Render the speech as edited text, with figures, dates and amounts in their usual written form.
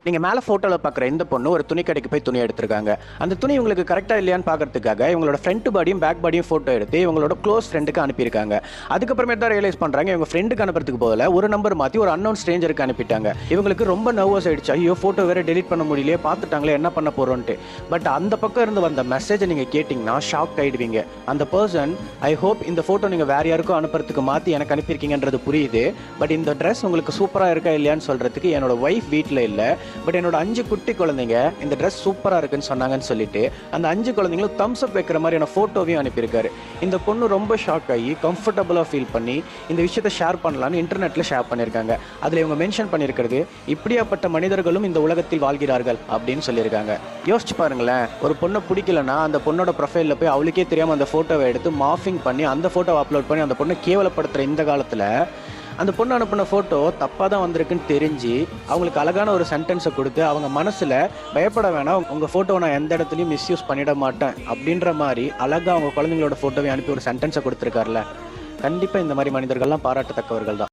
நீங்க மேல போட்டோல பாக்குற இந்த பொண்ணு ஒரு துணி கடைக்கு போய் துணி எடுத்திருக்காங்க. அந்த துணி உங்களுக்கு கரெக்டா இல்லையான்னு பாக்குறதுக்காக இவங்களோட ஃப்ரண்ட் பாடியும் பேக் பாடியும் போட்டோ எடுத்து இவங்களோட க்ளோஸ் ஃப்ரெண்டுக்கு அனுப்பியிருக்காங்க. அதுக்கப்புறமே தான் ரியலைஸ் பண்றாங்க இவங்க ஃப்ரெண்டுக்கு அனுப்புறதுக்கு போல ஒரு நம்பர் மாத்தி ஒரு அன்னோன் ஸ்ட்ரேஞ்சருக்கு அனுப்பிட்டாங்க. இவங்களுக்கு ரொம்ப நர்வஸ் ஆயிடுச்சு. ஐயோ போட்டோ வேற டெலிட் பண்ண முடியலையே, பார்த்துட்டாங்களே என்ன பண்ண போறோம்ட்டு. பட் அந்த பக்கம் இருந்து வந்த மெசேஜை நீங்க கேட்டீங்கன்னா ஷாக் ஆயிடுவீங்க. அந்த பர்சன் ஐ ஹோப் இந்த போட்டோ நீங்க வேற யாருக்கும் அனுப்புறதுக்கு மாத்தி எனக்கு அனுப்பியிருக்கீங்கன்றது புரியுது. பட் இந்த ட்ரெஸ் உங்களுக்கு சூப்பரா இருக்கா இல்லையான்னு சொல்றதுக்கு என்னோட ஒய்ஃப் வீட்டில் இல்லை. பட் என்னோட 5 குட்டி குழந்தைங்க இந்த ட்ரெஸ் சூப்பராக இருக்குன்னு சொன்னாங்கன்னு சொல்லிட்டு அந்த 5 குழந்தைங்களும் தம்ஸ் அப் வைக்கிற மாதிரியான ஃபோட்டோவையும் அனுப்பியிருக்காரு. இந்த பொண்ணு ரொம்ப ஷாக் ஆகி கம்ஃபர்டபுளாக ஃபீல் பண்ணி இந்த விஷயத்தை ஷேர் பண்ணலான்னு இன்டர்நெட்டில் ஷேர் பண்ணியிருக்காங்க. அதில் இவங்க மென்ஷன் பண்ணியிருக்கிறது இப்படியாப்பட்ட மனிதர்களும் இந்த உலகத்தில் வாழ்கிறார்கள் அப்படின்னு சொல்லியிருக்காங்க. யோசிச்சு பாருங்களேன், ஒரு பொண்ணை பிடிக்கலன்னா அந்த பொண்ணோட ப்ரொஃபைலில் போய் அவளுக்கே தெரியாமல் அந்த ஃபோட்டோவை எடுத்து மாஃபிங் பண்ணி அந்த ஃபோட்டோவை அப்லோட் பண்ணி அந்த பொண்ணை கேவலப்படுத்துகிற இந்த காலத்தில் அந்த பொண்ணு அனுப்பின ஃபோட்டோ தப்பாக தான் வந்திருக்குன்னு தெரிஞ்சு அவங்களுக்கு அழகான ஒரு சென்டென்ஸை கொடுத்து அவங்க மனசில் பயப்பட வேணாம், உங்கள் ஃபோட்டோவை நான் எந்த இடத்துலையும் மிஸ்யூஸ் பண்ணிட மாட்டேன் அப்படின்ற மாதிரி அழகாக அவங்க குழந்தைங்களோட ஃபோட்டோவை அனுப்பி ஒரு சென்டென்ஸை கொடுத்துருக்காருல. கண்டிப்பாக இந்த மாதிரி மனிதர்கள்லாம் பாராட்டத்தக்கவர்கள் தான்.